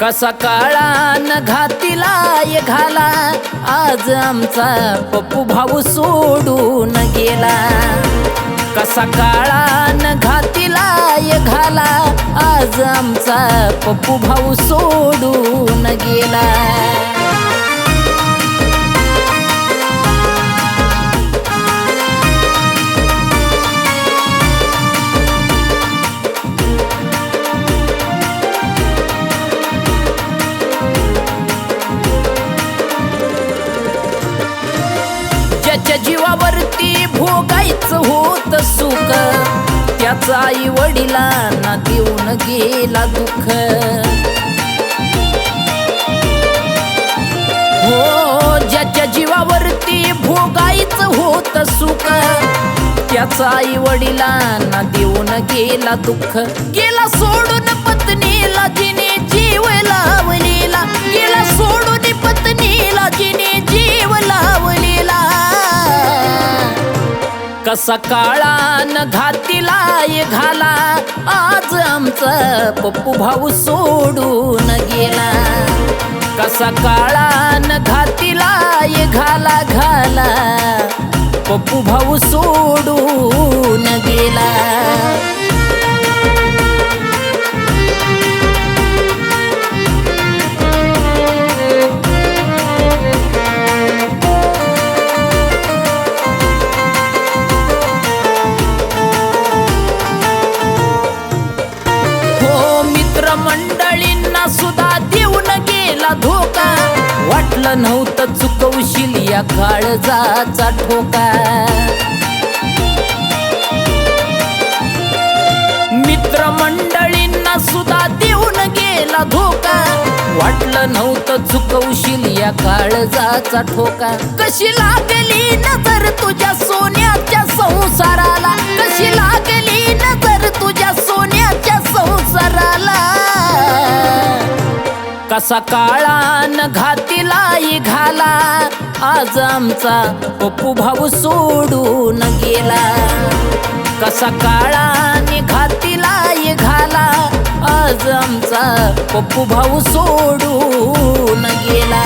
कसा काळान घातीला ये घाला, आज आमचा पप्पू भाऊ सोडून गेला। कसा काळान घातीला ये घाला, आज आमचा पप्पू भाऊ सोडून गेला। ज्याच्या जीवावरती भोगायचं होत सुख, त्याचा आई वडिलांना देऊन गेला दुःख। हो, ज्याच्या जीवावरती भोगायचं होत सुख, त्याचा आई वडिलांना देऊन गेला दुःख। गेला सोडून पत्नीला जिने जीव लावलेला, गेला सोडून पत्नीला जिने जीव लावलेला। कसा काळान घातीला ये घाला, आज आमचा पप्पू भाऊ सोडून गेला। कसा काळान घातीला ये घाला घाला, पप्पू भाऊ सोडून गेला। मंडळींना सुद्धा देऊन गेला धोका, वाटलं नव्हतं चुकवशील या काळजाचा ठोका। मित्र मंडळींना सुद्धा देऊन गेला धोका, वाटलं नव्हतं चुकवशील या काळजाचा ठोका। कशी लागली नजर तुझ्या सोन्याच्या संसाराला, कशी लागली नजर तुझ्या सोन्याच्या संसाराला। कसा काळान घातीला ये घाला, आज आमचा पप्पू भाऊ सोडून गेला। कसा काळाने घातीला ये घाला, आज आमचा पप्पू भाऊ सोडून गेला।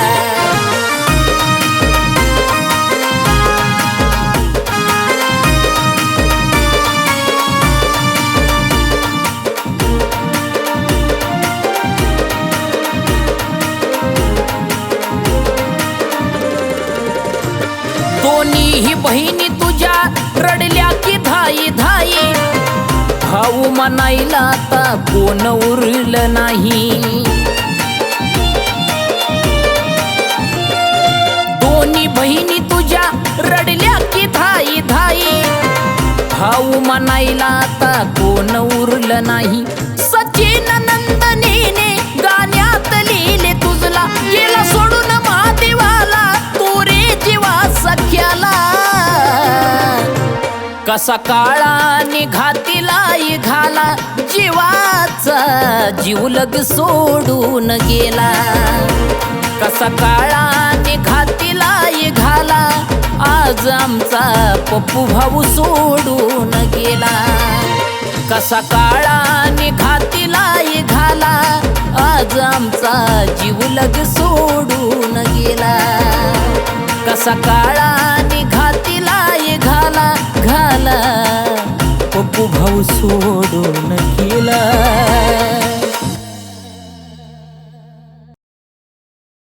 दोन्ही बहिणी तुझ्या रडल्या की धाई धाई, भाऊ म्हणायला आता कोण उरलं नाही। दोन्ही बहिणी तुझ्या रडल्या की धाई धाई, भाऊ म्हणायला आता कोण उरलं नाही। सचिन नंदनीने गाण्यात लिहिले तुझला, गेला सोडून महादेवाला तू रे जीवा सख्याला। कसा काळाने घातीला ये घाला, जीवाचा जीवलग सोडून गेला। कसा काळाने घातीला ये घाला, आज आमचा पप्पू भाऊ सोडून गेला। कसा काळाने घातीला ये घाला, आज आमचा जीवलग सोडून गेला। कसा काळाने घातीला ये घाला घाला, पप्पू भाऊ सोडून